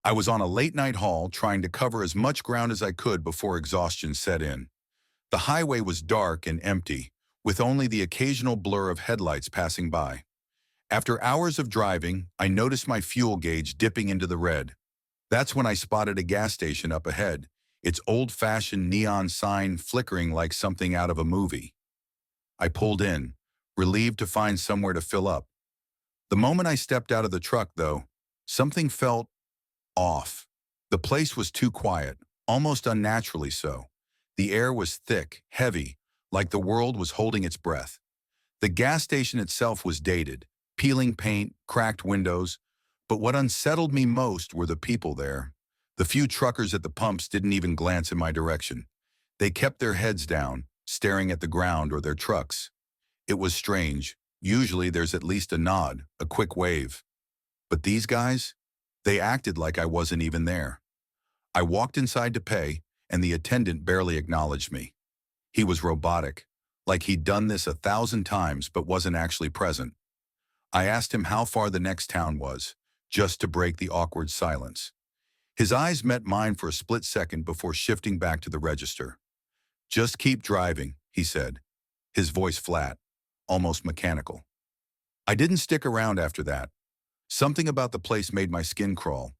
I was on a late-night haul trying to cover as much ground as I could before exhaustion set in. The highway was dark and empty, with only the occasional blur of headlights passing by. After hours of driving, I noticed my fuel gauge dipping into the red. That's when I spotted a gas station up ahead, its old-fashioned neon sign flickering like something out of a movie. I pulled in, relieved to find somewhere to fill up. The moment I stepped out of the truck, though, something felt off. The place was too quiet, almost unnaturally so. The air was thick, heavy, like the world was holding its breath. The gas station itself was dated, peeling paint, cracked windows, but what unsettled me most were the people there. The few truckers at the pumps didn't even glance in my direction. They kept their heads down, staring at the ground or their trucks. It was strange. Usually there's at least a nod, a quick wave. But these guys? They acted like I wasn't even there. I walked inside to pay, and the attendant barely acknowledged me. He was robotic, like he'd done this 1,000 times but wasn't actually present. I asked him how far the next town was, just to break the awkward silence. His eyes met mine for a split second before shifting back to the register. "Just keep driving," he said, his voice flat, almost mechanical. I didn't stick around after that. Something about the place made my skin crawl.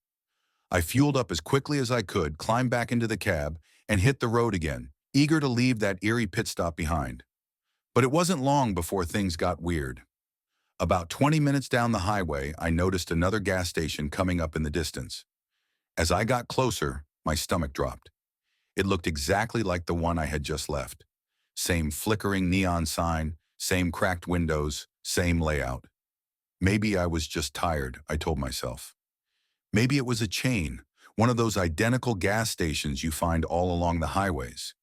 I fueled up as quickly as I could, climbed back into the cab, and hit the road again, eager to leave that eerie pit stop behind. But it wasn't long before things got weird. About 20 minutes down the highway, I noticed another gas station coming up in the distance. As I got closer, my stomach dropped. It looked exactly like the one I had just left. Same flickering neon sign, same cracked windows, same layout. Maybe I was just tired, I told myself. Maybe it was a chain, one of those identical gas stations you find all along the highways.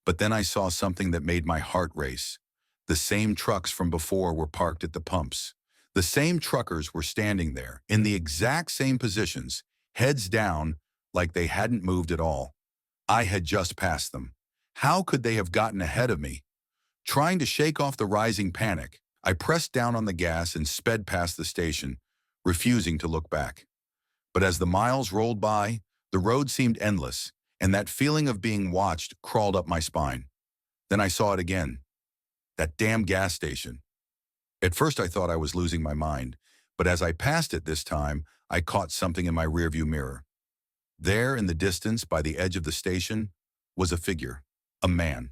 But then I saw something that made my heart race. The same trucks from before were parked at the pumps. The same truckers were standing there, in the exact same positions, heads down, like they hadn't moved at all. I had just passed them. How could they have gotten ahead of me? Trying to shake off the rising panic, I pressed down on the gas and sped past the station, refusing to look back. But as the miles rolled by, the road seemed endless, and that feeling of being watched crawled up my spine. Then I saw it again. That damn gas station. At first I thought I was losing my mind, but as I passed it this time, I caught something in my rearview mirror. There in the distance, by the edge of the station, was a figure, a man.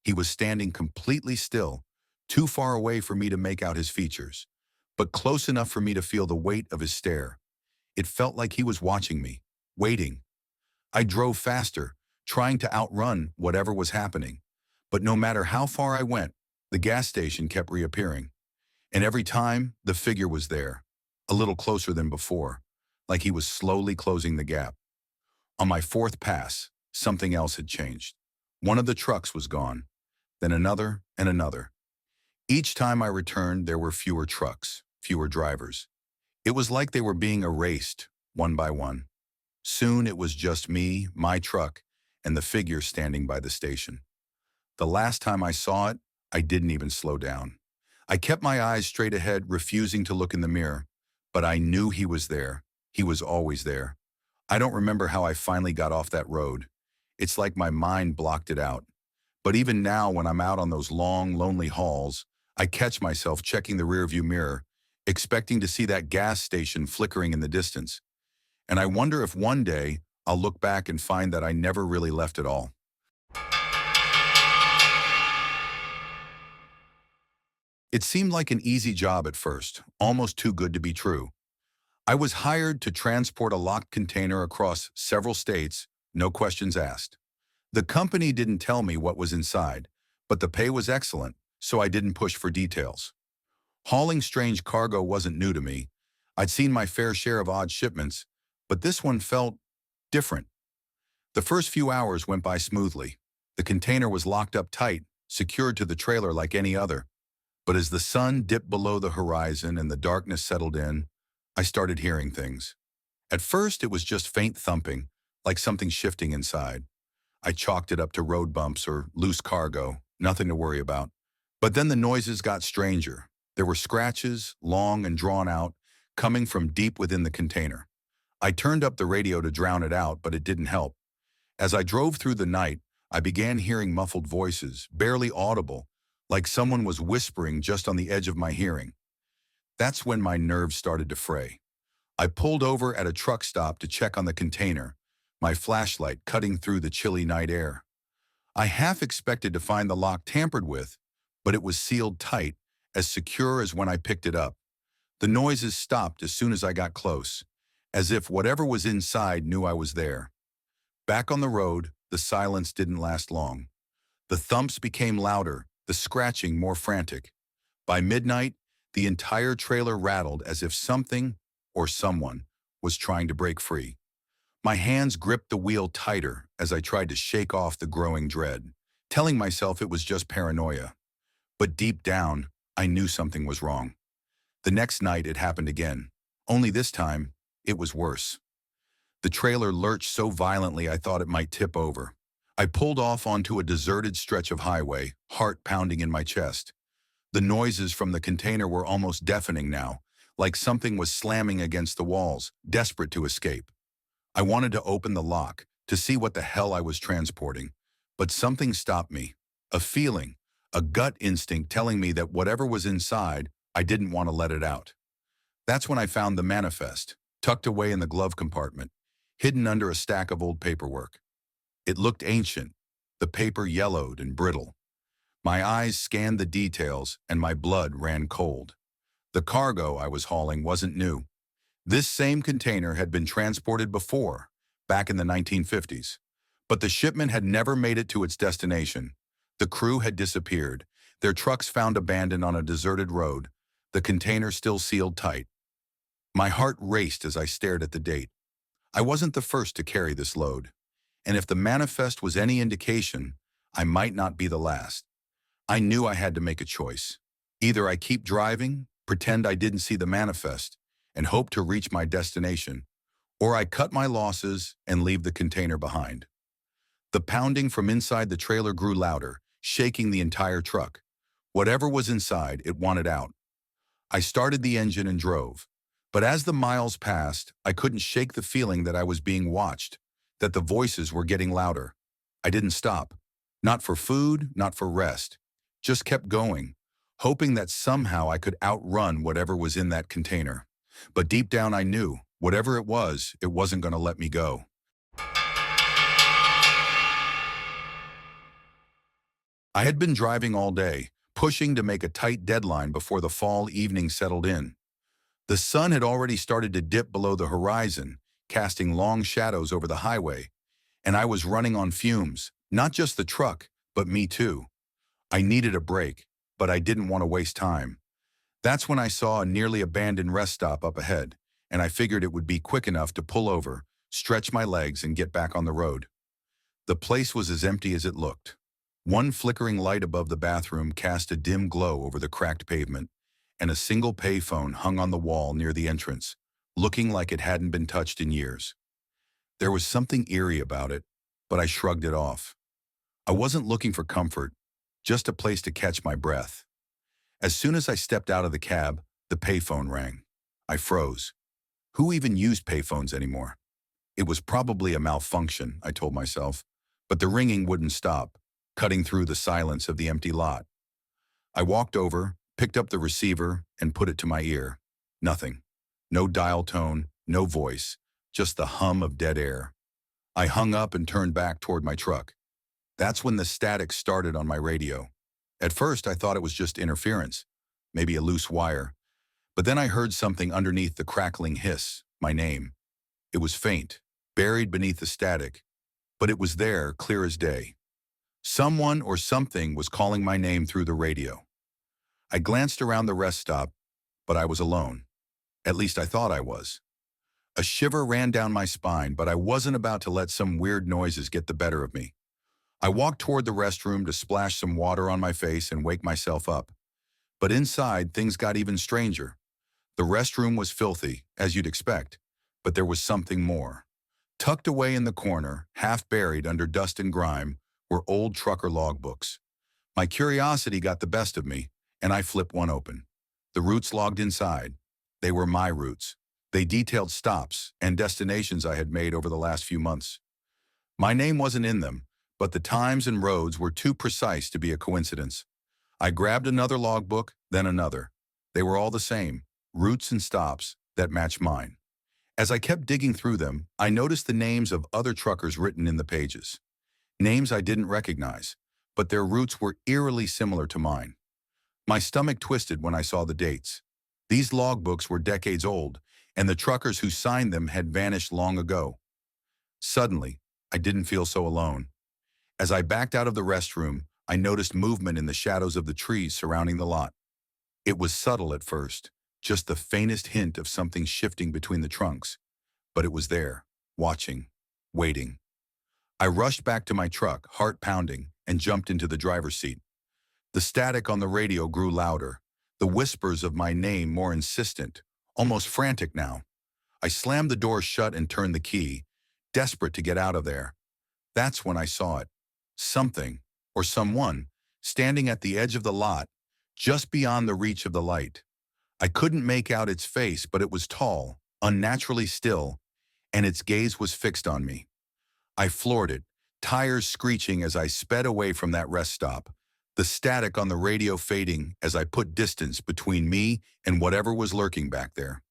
He was standing completely still, too far away for me to make out his features, but close enough for me to feel the weight of his stare. It felt like he was watching me, waiting. I drove faster, trying to outrun whatever was happening. But no matter how far I went, the gas station kept reappearing. And every time, the figure was there, a little closer than before, like he was slowly closing the gap. On my fourth pass, something else had changed. One of the trucks was gone, then another and another. Each time I returned, there were fewer trucks, fewer drivers. It was like they were being erased, one by one. Soon it was just me, my truck, and the figure standing by the station. The last time I saw it, I didn't even slow down. I kept my eyes straight ahead, refusing to look in the mirror. But I knew he was there. He was always there. I don't remember how I finally got off that road. It's like my mind blocked it out. But even now, when I'm out on those long, lonely hauls, I catch myself checking the rearview mirror, expecting to see that gas station flickering in the distance. And I wonder if one day I'll look back and find that I never really left at all. It seemed like an easy job at first, almost too good to be true. I was hired to transport a locked container across several states, no questions asked. The company didn't tell me what was inside, but the pay was excellent, so I didn't push for details. Hauling strange cargo wasn't new to me. I'd seen my fair share of odd shipments, but this one felt different. The first few hours went by smoothly. The container was locked up tight, secured to the trailer like any other. But as the sun dipped below the horizon and the darkness settled in, I started hearing things. At first, it was just faint thumping, like something shifting inside. I chalked it up to road bumps or loose cargo, nothing to worry about. But then the noises got stranger. There were scratches, long and drawn out, coming from deep within the container. I turned up the radio to drown it out, but it didn't help. As I drove through the night, I began hearing muffled voices, barely audible, like someone was whispering just on the edge of my hearing. That's when my nerves started to fray. I pulled over at a truck stop to check on the container, my flashlight cutting through the chilly night air. I half expected to find the lock tampered with, but it was sealed tight, as secure as when I picked it up. The noises stopped as soon as I got close, as if whatever was inside knew I was there. Back on the road, the silence didn't last long. The thumps became louder, the scratching more frantic. By midnight, the entire trailer rattled as if something, or someone, was trying to break free. My hands gripped the wheel tighter as I tried to shake off the growing dread, telling myself it was just paranoia. But deep down, I knew something was wrong. The next night it happened again, only this time, it was worse. The trailer lurched so violently I thought it might tip over. I pulled off onto a deserted stretch of highway, heart pounding in my chest. The noises from the container were almost deafening now, like something was slamming against the walls, desperate to escape. I wanted to open the lock, to see what the hell I was transporting, but something stopped me. A feeling, a gut instinct telling me that whatever was inside, I didn't want to let it out. That's when I found the manifest, tucked away in the glove compartment, hidden under a stack of old paperwork. It looked ancient, the paper yellowed and brittle. My eyes scanned the details and my blood ran cold. The cargo I was hauling wasn't new. This same container had been transported before, back in the 1950s. But the shipment had never made it to its destination. The crew had disappeared, their trucks found abandoned on a deserted road, the container still sealed tight. My heart raced as I stared at the date. I wasn't the first to carry this load, and if the manifest was any indication, I might not be the last. I knew I had to make a choice. Either I keep driving, pretend I didn't see the manifest, and hope to reach my destination, or I cut my losses and leave the container behind. The pounding from inside the trailer grew louder, shaking the entire truck. Whatever was inside, it wanted out. I started the engine and drove. But as the miles passed, I couldn't shake the feeling that I was being watched, that the voices were getting louder. I didn't stop. Not for food, not for rest. Just kept going, hoping that somehow I could outrun whatever was in that container. But deep down I knew, whatever it wasn't going to let me go. I had been driving all day, pushing to make a tight deadline before the fall evening settled in. The sun had already started to dip below the horizon, casting long shadows over the highway, and I was running on fumes, not just the truck, but me too. I needed a break, but I didn't want to waste time. That's when I saw a nearly abandoned rest stop up ahead, and I figured it would be quick enough to pull over, stretch my legs, and get back on the road. The place was as empty as it looked. One flickering light above the bathroom cast a dim glow over the cracked pavement, and a single payphone hung on the wall near the entrance, looking like it hadn't been touched in years. There was something eerie about it, but I shrugged it off. I wasn't looking for comfort, just a place to catch my breath. As soon as I stepped out of the cab, the payphone rang. I froze. Who even used payphones anymore? It was probably a malfunction, I told myself, but the ringing wouldn't stop, cutting through the silence of the empty lot. I walked over, picked up the receiver, and put it to my ear. Nothing. No dial tone, no voice, just the hum of dead air. I hung up and turned back toward my truck. That's when the static started on my radio. At first, I thought it was just interference, maybe a loose wire. But then I heard something underneath the crackling hiss, my name. It was faint, buried beneath the static, but it was there, clear as day. Someone or something was calling my name through the radio. I glanced around the rest stop, but I was alone. At least I thought I was. A shiver ran down my spine, but I wasn't about to let some weird noises get the better of me. I walked toward the restroom to splash some water on my face and wake myself up. But inside, things got even stranger. The restroom was filthy, as you'd expect, but there was something more. Tucked away in the corner, half buried under dust and grime, were old trucker logbooks. My curiosity got the best of me, and I flipped one open. The roots logged inside. They were my roots. They detailed stops and destinations I had made over the last few months. My name wasn't in them, but the times and roads were too precise to be a coincidence. I grabbed another logbook, then another. They were all the same, routes and stops that matched mine. As I kept digging through them, I noticed the names of other truckers written in the pages. Names I didn't recognize, but their routes were eerily similar to mine. My stomach twisted when I saw the dates. These logbooks were decades old, and the truckers who signed them had vanished long ago. Suddenly, I didn't feel so alone. As I backed out of the restroom, I noticed movement in the shadows of the trees surrounding the lot. It was subtle at first, just the faintest hint of something shifting between the trunks, but it was there, watching, waiting. I rushed back to my truck, heart pounding, and jumped into the driver's seat. The static on the radio grew louder, the whispers of my name more insistent, almost frantic now. I slammed the door shut and turned the key, desperate to get out of there. That's when I saw it. Something, or someone, standing at the edge of the lot, just beyond the reach of the light. I couldn't make out its face, but it was tall, unnaturally still, and its gaze was fixed on me. I floored it, tires screeching as I sped away from that rest stop, the static on the radio fading as I put distance between me and whatever was lurking back there.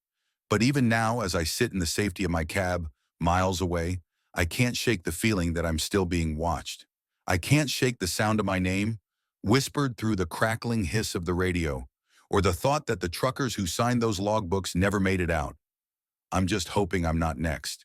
But even now, as I sit in the safety of my cab, miles away, I can't shake the feeling that I'm still being watched. I can't shake the sound of my name, whispered through the crackling hiss of the radio, or the thought that the truckers who signed those logbooks never made it out. I'm just hoping I'm not next.